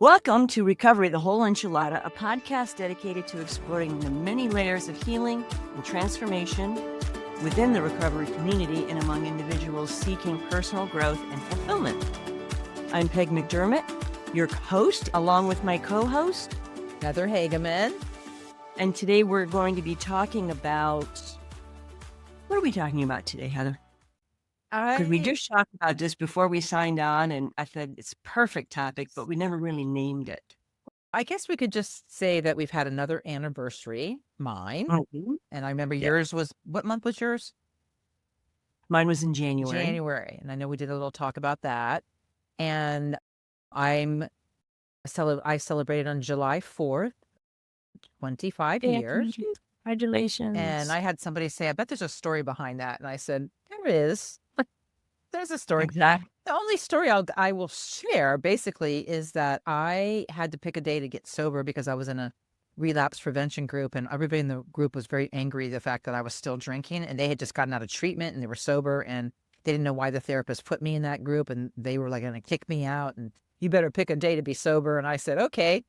Welcome to Recovery, the Whole Enchilada, a podcast dedicated to exploring the many layers of healing and transformation within the recovery community and among individuals seeking personal growth and fulfillment. I'm Peg McDermott, your host, along with my co-host, Heather Hageman. And today we're going to be talking about, what are we talking about today, Heather? Because we just talked about this before we signed on, and I said it's a perfect topic, but we never really named it. I guess we could just say that we've had another anniversary, mine. Mm-hmm. And I remember yours was, what month was yours? Mine was in January. January. And I know we did a little talk about that. And I celebrated on July 4th, 25 years. Congratulations. And I had somebody say, I bet there's a story behind that. And I said, there is. There's a story. Exactly. The only story I will share basically is that I had to pick a day to get sober because I was in a relapse prevention group, and everybody in the group was very angry at the fact that I was still drinking, and they had just gotten out of treatment and they were sober, and they didn't know why the therapist put me in that group, and they were like going to kick me out, and you better pick a day to be sober. And I said, okay,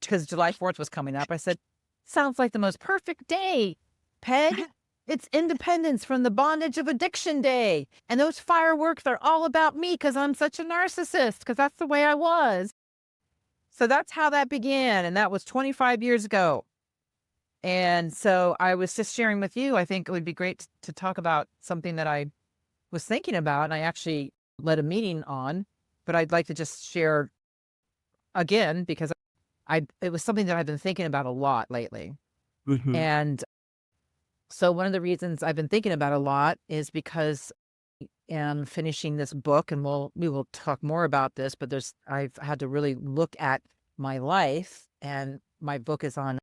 because July 4th was coming up. I said, sounds like the most perfect day, Peg. It's Independence from the Bondage of Addiction Day. And those fireworks are all about me because I'm such a narcissist, because that's the way I was. So that's how that began. And that was 25 years ago. And so I was just sharing with you, I think it would be great to talk about something that I was thinking about. And I actually led a meeting on, but I'd like to just share again, because it was something that I've been thinking about a lot lately. Mm-hmm. And so one of the reasons I've been thinking about a lot is because I'm finishing this book, and we will talk more about this, but I've had to really look at my life, and my book is on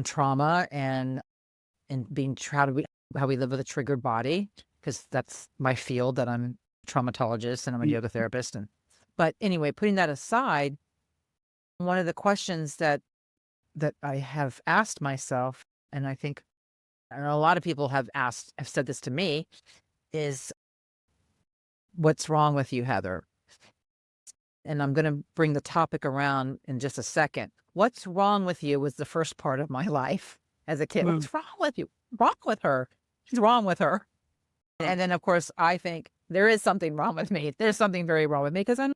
trauma and being how we live with a triggered body, because that's my field, that I'm a traumatologist and I'm a yoga therapist. But anyway, putting that aside, one of the questions that I have asked myself, and I think a lot of people have said this to me, is, what's wrong with you, Heather? And I'm going to bring the topic around in just a second. What's wrong with you was the first part of my life as a kid. What's wrong with you? Wrong with her? What's wrong with her? And then, of course, I think there is something wrong with me. There's something very wrong with me, because I'm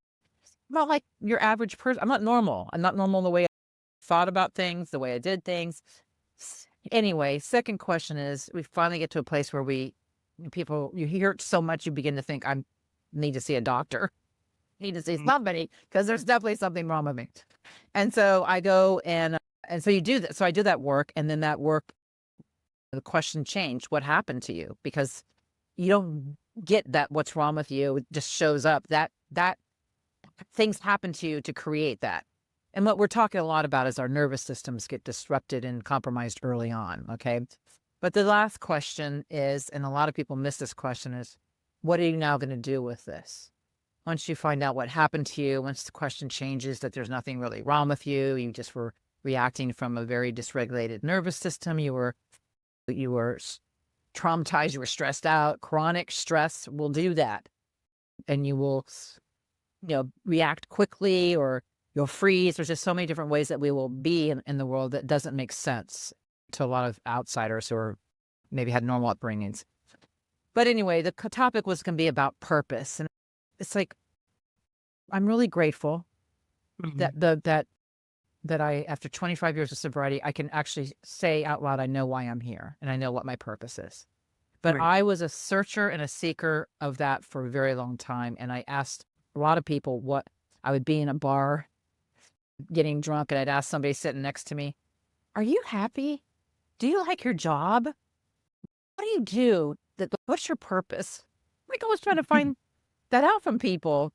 not like your average person. I'm not normal. I'm not normal in the way I thought about things, the way I did things. Anyway, second question is, we finally get to a place where you hear it so much, you begin to think, I need to see a doctor. I need to see somebody, because there's definitely something wrong with me. And so I go and so you do that. So I do that work, and then that work, the question changed. What happened to you? Because you don't get that what's wrong with you. It just shows up. That things happen to you to create that. And what we're talking a lot about is our nervous systems get disrupted and compromised early on, okay? But the last question is, and a lot of people miss this question, is, what are you now going to do with this? Once you find out what happened to you, once the question changes that there's nothing really wrong with you, you just were reacting from a very dysregulated nervous system, you were traumatized, you were stressed out. Chronic stress will do that. And you will, react quickly, or you'll freeze. There's just so many different ways that we will be in the world that doesn't make sense to a lot of outsiders who maybe had normal upbringings. But anyway, the topic was going to be about purpose. And it's like, I'm really grateful that I, after 25 years of sobriety, I can actually say out loud, I know why I'm here, and I know what my purpose is. But I was a searcher and a seeker of that for a very long time. And I asked a lot of people what I would be in a bar getting drunk, and I'd ask somebody sitting next to me, are you happy? Do you like your job? What do you do? What's your purpose? Like, I was trying to find that out from people.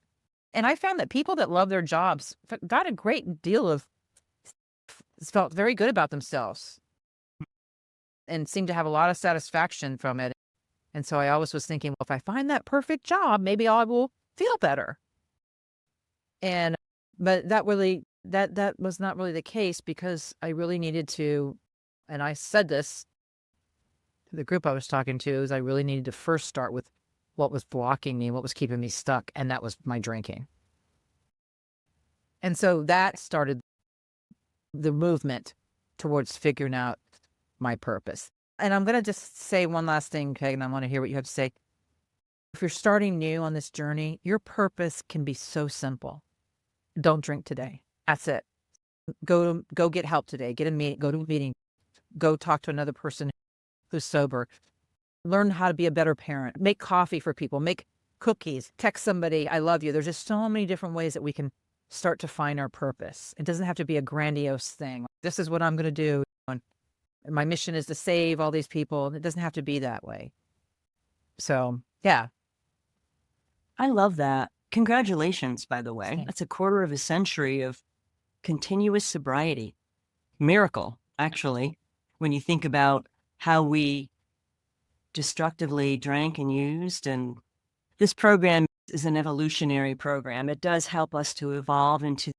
And I found that people that love their jobs got a great deal felt very good about themselves and seemed to have a lot of satisfaction from it. And so I always was thinking, well, if I find that perfect job, maybe I will feel better. But that was not really the case, because I really needed to, and I said this to the group I was talking to, is I really needed to first start with what was blocking me, what was keeping me stuck, and that was my drinking. And so that started the movement towards figuring out my purpose. And I'm going to just say one last thing, Peg, and I want to hear what you have to say. If you're starting new on this journey, your purpose can be so simple. Don't drink today. That's it. Go get help today. Go to a meeting. Go talk to another person who's sober. Learn how to be a better parent. Make coffee for people. Make cookies. Text somebody, I love you. There's just so many different ways that we can start to find our purpose. It doesn't have to be a grandiose thing. This is what I'm going to do. And my mission is to save all these people. It doesn't have to be that way. So, yeah. I love that. Congratulations, by the way. Thanks. That's a quarter of a century of continuous sobriety. Miracle, actually, when you think about how we destructively drank and used. And this program is an evolutionary program. It does help us to evolve into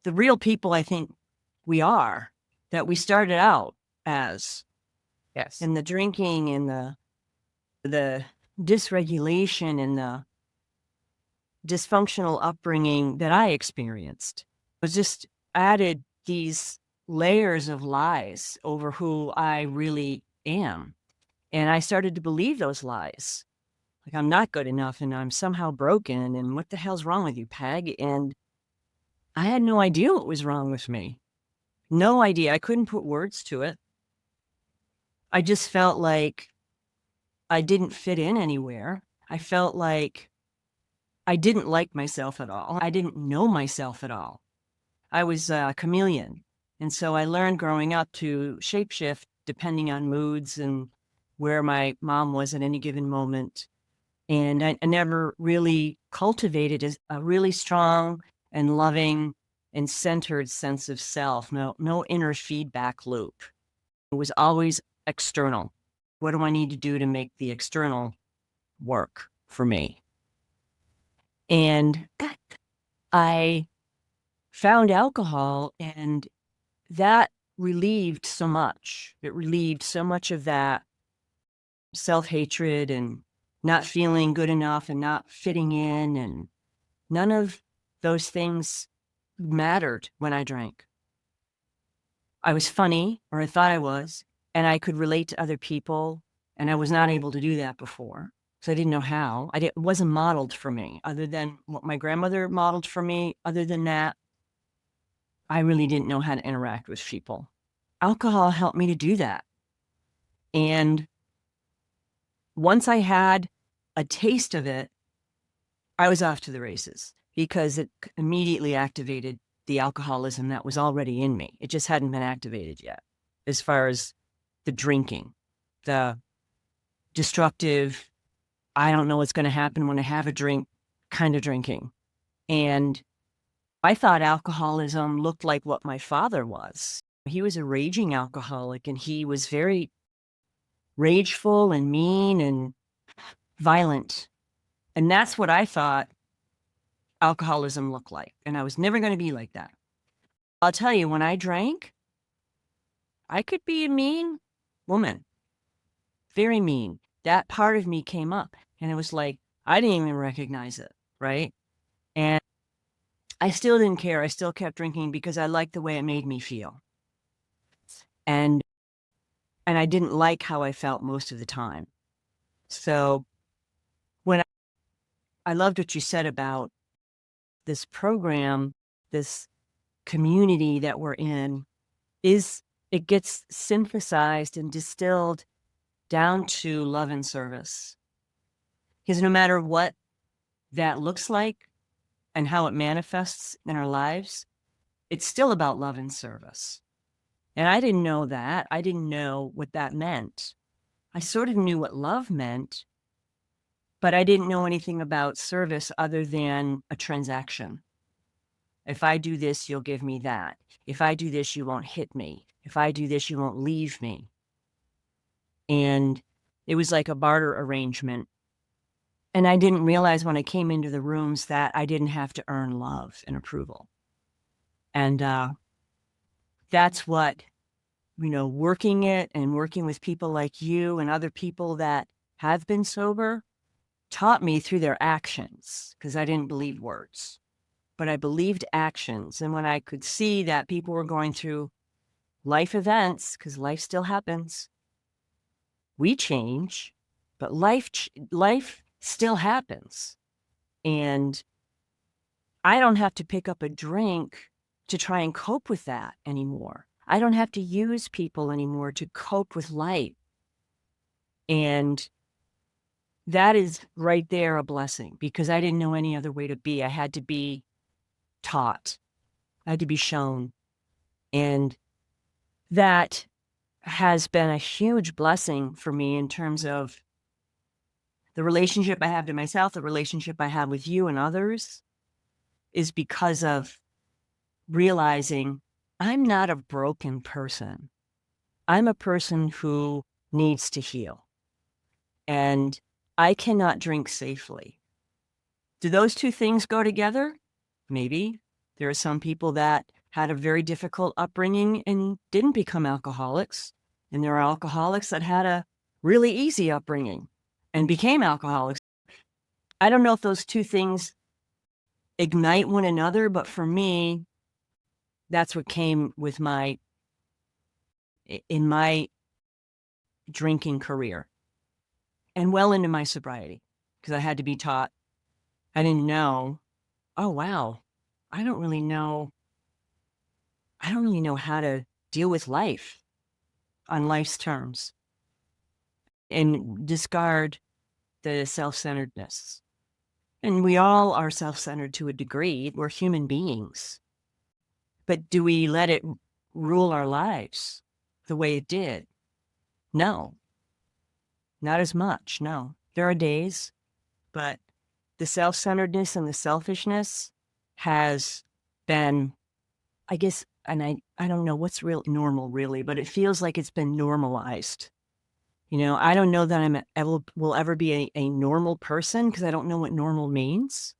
the real people I think we are, that we started out as. Yes. And the drinking and the dysregulation and the dysfunctional upbringing that I experienced was just added these layers of lies over who I really am. And I started to believe those lies. Like, I'm not good enough and I'm somehow broken. And what the hell's wrong with you, Peg? And I had no idea what was wrong with me. No idea. I couldn't put words to it. I just felt like I didn't fit in anywhere. I felt like I didn't like myself at all. I didn't know myself at all. I was a chameleon. And so I learned growing up to shapeshift depending on moods and where my mom was at any given moment. And I never really cultivated a really strong and loving and centered sense of self. No inner feedback loop. It was always external. What do I need to do to make the external work for me? And I found alcohol, and that relieved so much. It relieved so much of that self-hatred and not feeling good enough and not fitting in. And none of those things mattered when I drank. I was funny, or I thought I was, and I could relate to other people. And I was not able to do that before. So I didn't know how. It wasn't modeled for me, other than what my grandmother modeled for me. Other than that, I really didn't know how to interact with people. Alcohol helped me to do that. And once I had a taste of it, I was off to the races, because it immediately activated the alcoholism that was already in me. It just hadn't been activated yet, as far as the drinking, the destructive, I don't know what's going to happen when I have a drink kind of drinking. And I thought alcoholism looked like what my father was. He was a raging alcoholic, and he was very rageful and mean and violent. And that's what I thought alcoholism looked like. And I was never going to be like that. I'll tell you, when I drank, I could be a mean woman, very mean. That part of me came up, and it was like, I didn't even recognize it, right? And I still didn't care. I still kept drinking because I liked the way it made me feel. And I didn't like how I felt most of the time. So when I loved what you said about this program, this community that we're in, it gets synthesized and distilled down to love and service. Because no matter what that looks like and how it manifests in our lives, it's still about love and service. And I didn't know that. I didn't know what that meant. I sort of knew what love meant, but I didn't know anything about service other than a transaction. If I do this, you'll give me that. If I do this, you won't hit me. If I do this, you won't leave me. And it was like a barter arrangement. And I didn't realize when I came into the rooms that I didn't have to earn love and approval. And that's what, working it and working with people like you and other people that have been sober taught me through their actions, because I didn't believe words. but I believed actions. And when I could see that people were going through life events, because life still happens, we change, but life still happens. And I don't have to pick up a drink to try and cope with that anymore. I don't have to use people anymore to cope with life. And that is right there a blessing, because I didn't know any other way to be. I had to be taught. I had to be shown. And that has been a huge blessing for me in terms of the relationship I have to myself, the relationship I have with you and others, is because of realizing I'm not a broken person. I'm a person who needs to heal. And I cannot drink safely. Do those two things go together? Maybe. There are some people that had a very difficult upbringing and didn't become alcoholics. And there are alcoholics that had a really easy upbringing and became alcoholics. I don't know if those two things ignite one another, but for me, that's what came with in my drinking career and well into my sobriety, because I had to be taught. I didn't know, oh, wow, I don't really know how to deal with life on life's terms and discard the self-centeredness. And we all are self-centered to a degree. We're human beings. But do we let it rule our lives the way it did? No, not as much. No, there are days, but the self-centeredness and the selfishness has been, I guess, and I don't know what's real normal really, but it feels like it's been normalized. You know, I don't know that will ever be a normal person, because I don't know what normal means.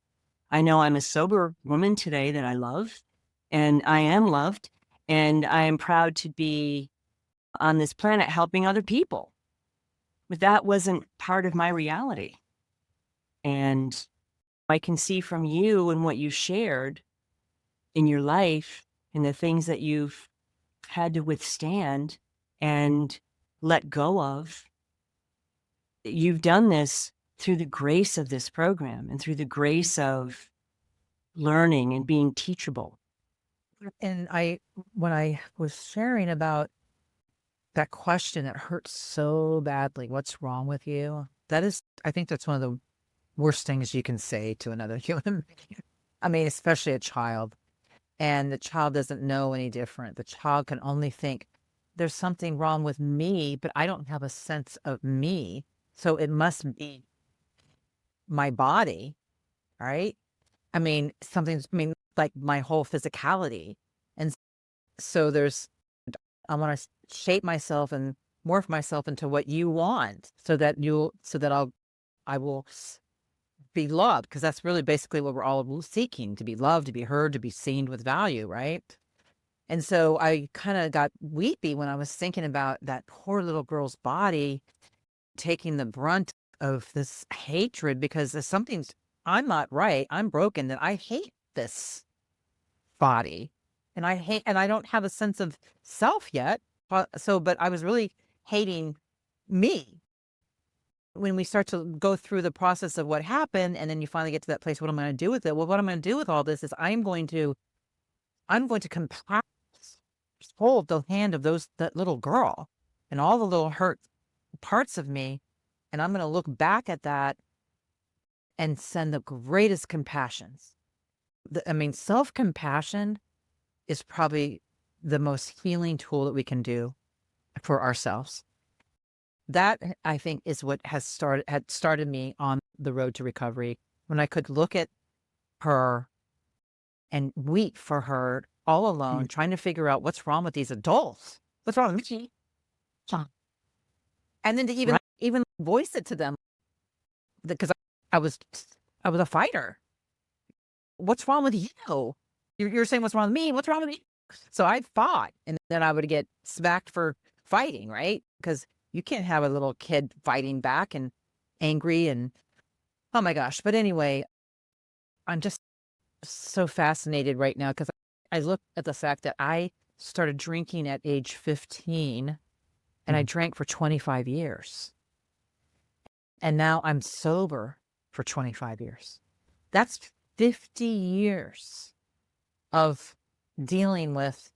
I know I'm a sober woman today that I love, and I am loved, and I am proud to be on this planet helping other people. But that wasn't part of my reality. And I can see from you and what you shared in your life and the things that you've had to withstand and let go of. You've done this through the grace of this program and through the grace of learning and being teachable. And when I was sharing about that question that hurts so badly, what's wrong with you? I think that's one of the worst things you can say to another human being. I mean, especially a child. And the child doesn't know any different. The child can only think there's something wrong with me, but I don't have a sense of me. So it must be my body, right? I mean, like my whole physicality. And so I want to shape myself and morph myself into what you want so that I will be loved, because that's really basically what we're all seeking: to be loved, to be heard, to be seen with value, right? And so I kind of got weepy when I was thinking about that poor little girl's body taking the brunt of this hatred, because I'm not right, I'm broken, that I hate this body, and I don't have a sense of self yet. But I was really hating me. When we start to go through the process of what happened, and then you finally get to that place, what am I going to do with it? Well, what I'm going to do with all this is I'm going to compassion hold the hand of that little girl and all the little hurt parts of me, and I'm going to look back at that and send the greatest compassions. I mean, self-compassion is probably the most healing tool that we can do for ourselves. That, I think, is what had started me on the road to recovery, when I could look at her and weep for her all alone, trying to figure out what's wrong with these adults. What's wrong with me? And then to even voice it to them, because I was a fighter. What's wrong with you? You're saying what's wrong with me? What's wrong with me? So I fought, and then I would get smacked for fighting, right? Because you can't have a little kid fighting back and angry and, oh my gosh. But anyway, I'm just so fascinated right now because I look at the fact that I started drinking at age 15 and I Mhm. drank for 25 years. And now I'm sober for 25 years. That's 50 years of dealing with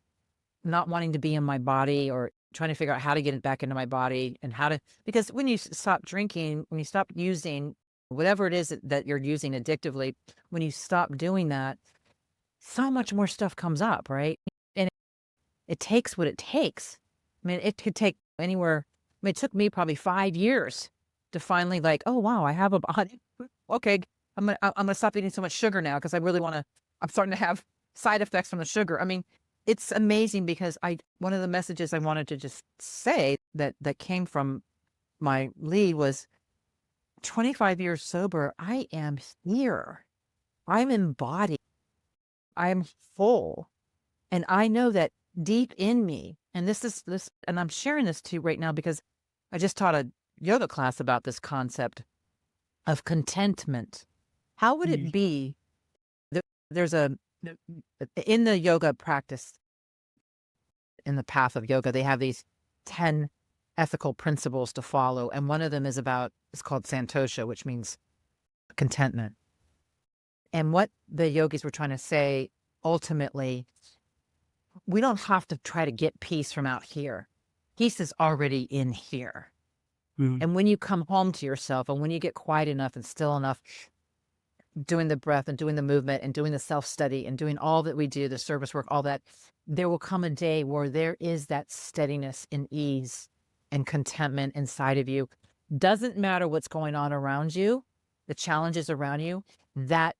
not wanting to be in my body or trying to figure out how to get it back into my body and how to, because when you stop drinking, when you stop using whatever it is that you're using addictively, when you stop doing that, so much more stuff comes up, right? And it takes what it takes. I mean, it could take anywhere. I mean, it took me probably 5 years to finally like, oh wow, I have a body. Okay, I'm gonna stop eating so much sugar now because I really want to. I'm starting to have side effects from the sugar. I mean, it's amazing because one of the messages I wanted to just say that came from my lead was 25 years sober. I am here. I'm embodied. I'm full. And I know that deep in me, and and I'm sharing this to you right now because I just taught a yoga class about this concept of contentment. How would it Mhm. be? There's in the yoga practice, in the path of yoga, they have these 10 ethical principles to follow. And one of them it's called santosha, which means contentment. And what the yogis were trying to say ultimately, we don't have to try to get peace from out here. Peace is already in here. Mhm. And when you come home to yourself and when you get quiet enough and still enough, doing the breath and doing the movement and doing the self-study and doing all that we do, the service work, all that, there will come a day where there is that steadiness and ease and contentment inside of you. Doesn't matter what's going on around you, the challenges around you, that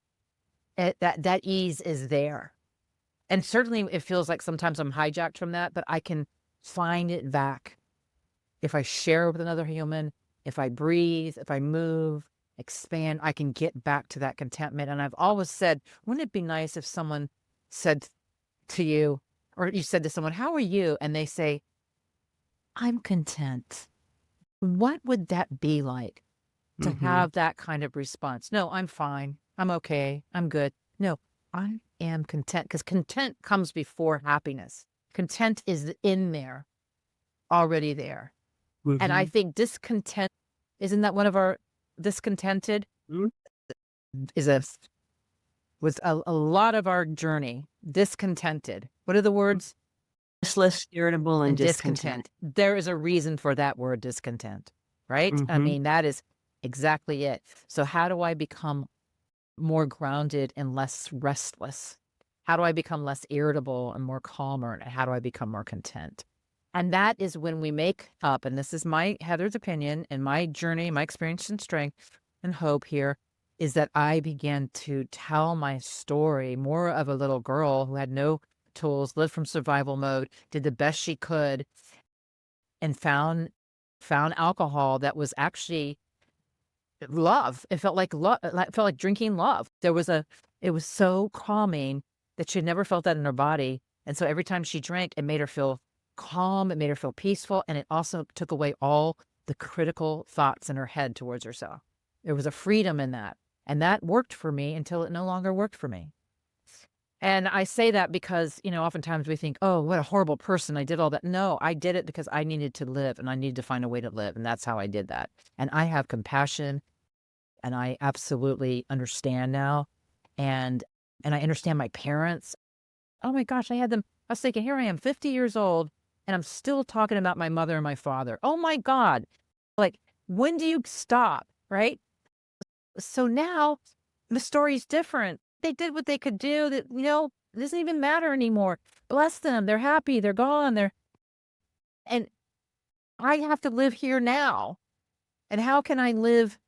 that ease is there. And certainly it feels like sometimes I'm hijacked from that, but I can find it back. If I share with another human, if I breathe, if I move, expand, I can get back to that contentment. And I've always said, wouldn't it be nice if someone said to you, or you said to someone, how are you? And they say, I'm content. What would that be like to Mhm. have that kind of response? No, I'm fine. I'm okay. I'm good. No, I am content because content comes before happiness. Content is in there, already there. And I Mhm. think discontent, isn't that one of our discontented Mhm. is a was a lot of our journey. Discontented. What are the words? Restless, irritable, and And discontent. discontent. There is a reason for that word discontent, right? I Mhm. mean, that is exactly it. So how do I become more grounded and less restless? How do I become less irritable and more calmer? And how do I become more content? And that is when we make up, and this is my Heather's opinion and my journey, my experience and strength and hope here is that I began to tell my story more of a little girl who had no tools, lived from survival mode, did the best she could, and found alcohol that was actually love. It felt like love. It felt like drinking love. It was so calming that she had never felt that in her body. And so every time she drank, it made her feel calm. It made her feel peaceful. And it also took away all the critical thoughts in her head towards herself. There was a freedom in that. And that worked for me until it no longer worked for me. And I say that because, oftentimes we think, oh, what a horrible person. I did all that. No, I did it because I needed to live and I needed to find a way to live. And that's how I did that. And I have compassion and I absolutely understand now, and I understand my parents. Oh my gosh, I was thinking, here I am, 50 years old, and I'm still talking about my mother and my father. Oh my God. Like, when do you stop, right? So now the story's different. They did what they could do. That, it doesn't even matter anymore. Bless them. They're happy. They're gone. And I have to live here now. And how can I live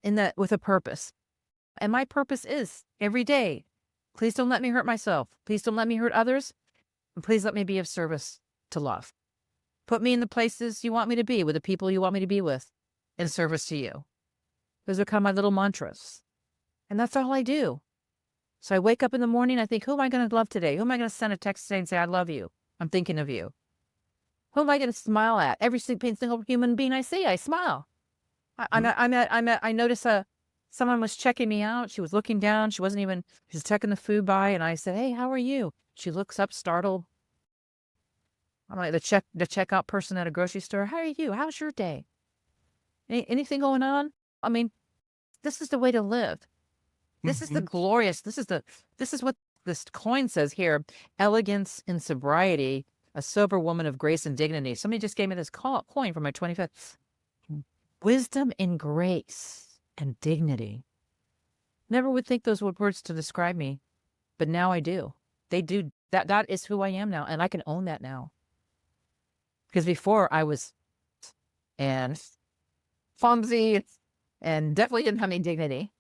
in that with a purpose? And my purpose is every day, please don't let me hurt myself. Please don't let me hurt others. And please let me be of service to love. Put me in the places you want me to be, with the people you want me to be with, in service to you. Those are kind of my little mantras. And that's all I do. So I wake up in the morning, I think, who am I going to love today? Who am I going to send a text today and say, I love you? I'm thinking of you. Who am I going to smile at? Every single human being I see, I smile. I notice someone was checking me out. She was looking down. She was checking the food by. And I said, "Hey, how are you?" She looks up startled. I'm like the checkout person at a grocery store. "How are you? How's your day? Anything going on?" I mean, this is the way to live. This is the glorious, this is what this coin says here: elegance in sobriety, a sober woman of grace and dignity. Somebody just gave me this coin for my 25th. Wisdom and grace and dignity. Never would think those were words to describe me, but now I do. They do. That is who I am now, and I can own that now. Because before I was and clumsy and definitely didn't have any dignity.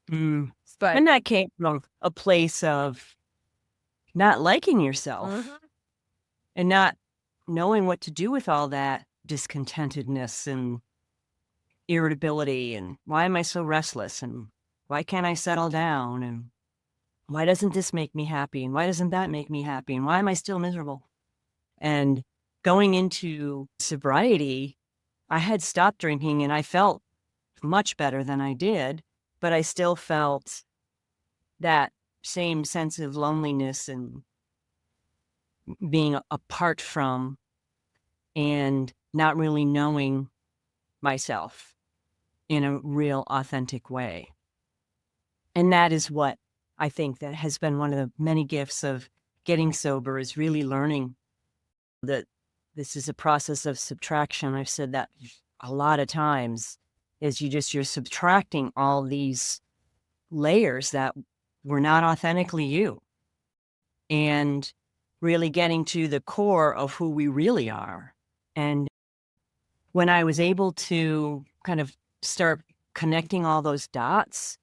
But And that came from a place of not liking yourself and not knowing what to do with all that discontentedness and irritability, and why am I so restless, and why can't I settle down, and why doesn't this make me happy, and why doesn't that make me happy, and why am I still miserable? And going into sobriety, I had stopped drinking and I felt much better than I did, but I still felt that same sense of loneliness and being apart from and not really knowing myself in a real authentic way. And that is what I think that has been one of the many gifts of getting sober, is really learning that this is a process of subtraction. I've said that a lot of times, is you're subtracting all these layers that were not authentically you, and really getting to the core of who we really are. And when I was able to kind of start connecting all those dots,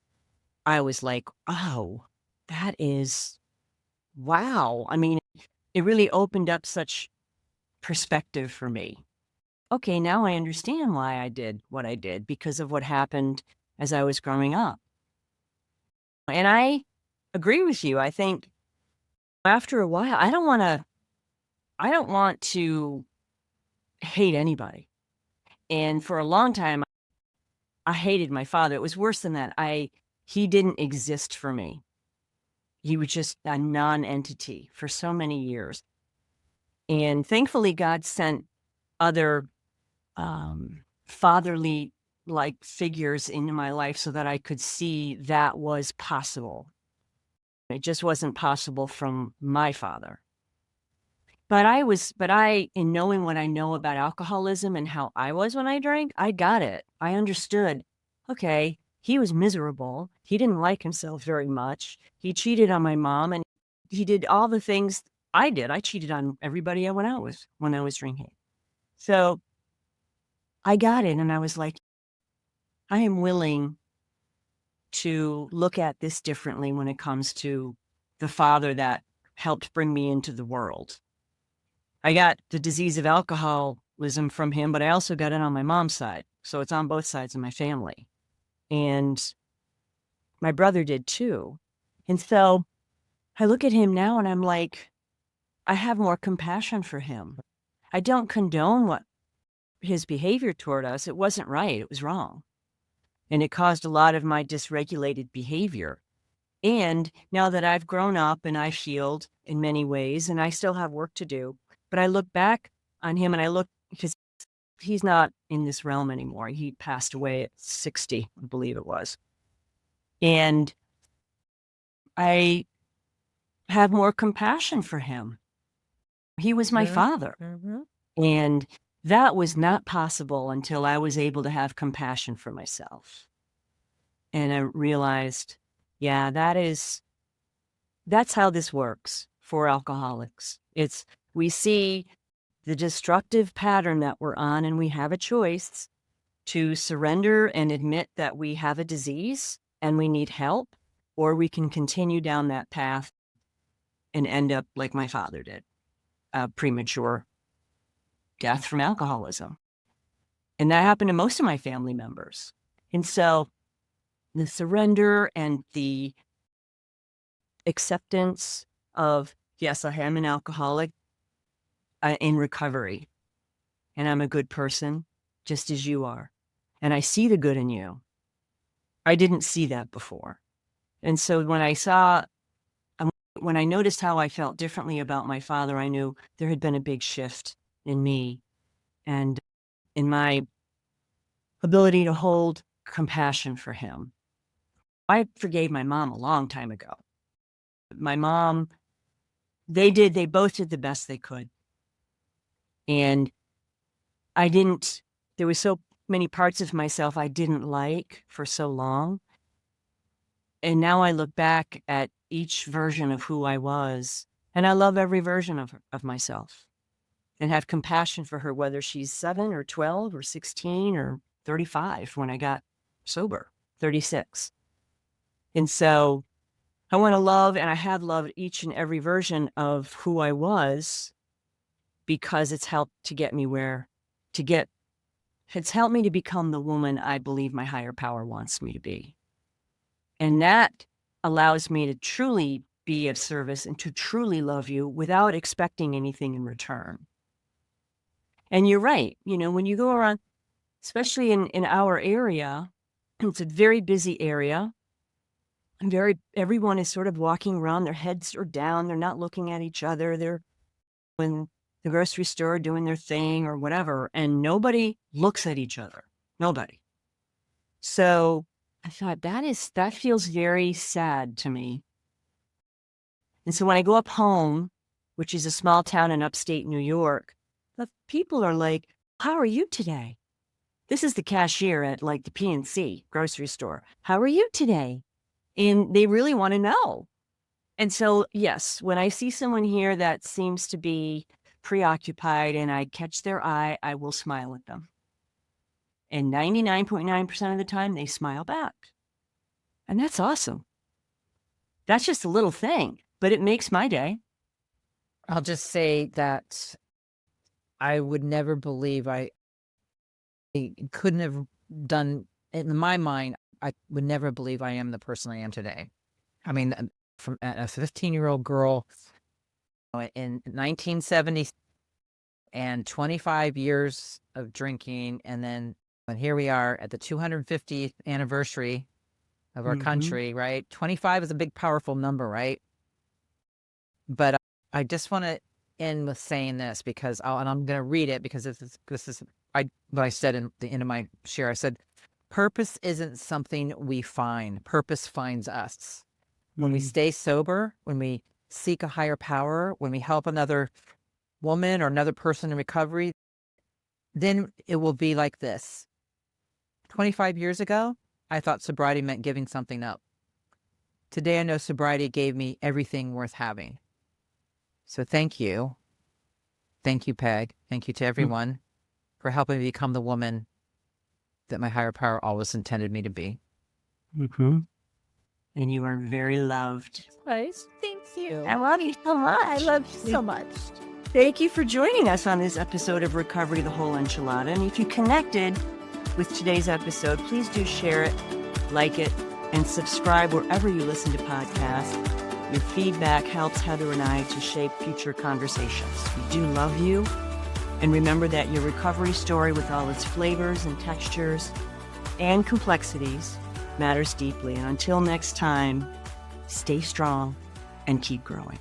I was like, oh, that is, wow. I mean, it really opened up such perspective for me. Okay, now I understand why I did what I did, because of what happened as I was growing up. And I agree with you. I think after a while, I don't want to hate anybody. And for a long time, I hated my father. It was worse than that. He didn't exist for me. He was just a non-entity for so many years. And thankfully, God sent other fatherly like figures into my life so that I could see that was possible. It just wasn't possible from my father. But in knowing what I know about alcoholism and how I was when I drank, I got it. I understood. Okay, he was miserable. He didn't like himself very much. He cheated on my mom, and he did all the things I did. I cheated on everybody I went out with when I was drinking. So I got it, and I was like, I am willing to look at this differently when it comes to the father that helped bring me into the world. I got the disease of alcoholism from him, but I also got it on my mom's side. So it's on both sides of my family. And my brother did too. And so I look at him now and I'm like, I have more compassion for him. I don't condone what his behavior toward us. It wasn't right. It was wrong. And it caused a lot of my dysregulated behavior. And now that I've grown up and I've healed in many ways, and I still have work to do, but I look back on him and I look, because he's not in this realm anymore. He passed away at 60, I believe it was. And I have more compassion for him. He was my father. And that was not possible until I was able to have compassion for myself. And I realized, yeah, that's how this works for alcoholics. We see the destructive pattern that we're on, and we have a choice to surrender and admit that we have a disease and we need help, or we can continue down that path and end up like my father did, a premature death from alcoholism. And that happened to most of my family members. And so the surrender and the acceptance of, yes, I am an alcoholic in recovery, and I'm a good person, just as you are. And I see the good in you. I didn't see that before. And so when I noticed how I felt differently about my father, I knew there had been a big shift in me and in my ability to hold compassion for him. I forgave my mom a long time ago. My mom, they both did the best they could. And there was so many parts of myself I didn't like for so long. And now I look back at each version of who I was, and I love every version of myself and have compassion for her, whether she's 7 or 12 or 16 or 35 when I got sober, 36. And so I want to love, and I have loved each and every version of who I was because it's helped to get me it's helped me to become the woman I believe my higher power wants me to be. And that allows me to truly be of service and to truly love you without expecting anything in return. And you're right. When you go around, especially in our area, it's a very busy area. Everyone is sort of walking around, their heads are down. They're not looking at each other. They're in the grocery store doing their thing or whatever. And nobody looks at each other. Nobody. So I thought that feels very sad to me. And so when I go up home, which is a small town in upstate New York, the people are like, "How are you today?" This is the cashier at like the PNC grocery store. "How are you today?" And they really want to know. And so, yes, when I see someone here that seems to be preoccupied and I catch their eye, I will smile at them. And 99.9% of the time, they smile back. And that's awesome. That's just a little thing, but it makes my day. I'll just say that I would never believe I couldn't have done, in my mind, I would never believe I am the person I am today. I mean, from a 15-year-old girl in 1970 and 25 years of drinking. And then here we are at the 250th anniversary of our country, right? 25 is a big, powerful number, right? But I just want to end with saying this because and I'm going to read it because this is what I said in the end of my share. I said, purpose isn't something we find. Purpose finds us. When we stay sober, when we seek a higher power, when we help another woman or another person in recovery, then it will be like this. 25 years ago, I thought sobriety meant giving something up. Today, I know sobriety gave me everything worth having. So thank you. Thank you, Peg. Thank you to everyone for helping me become the woman that my higher power always intended me to be. And you are very loved. Nice. Thank you. I love you so much. I love you so much. Thank you for joining us on this episode of Recovery the Whole Enchilada. And if you connected with today's episode, please do share it, like it, and subscribe wherever you listen to podcasts. Your feedback helps Heather and I to shape future conversations. We do love you. And remember that your recovery story, with all its flavors and textures and complexities, matters deeply. And until next time, stay strong and keep growing.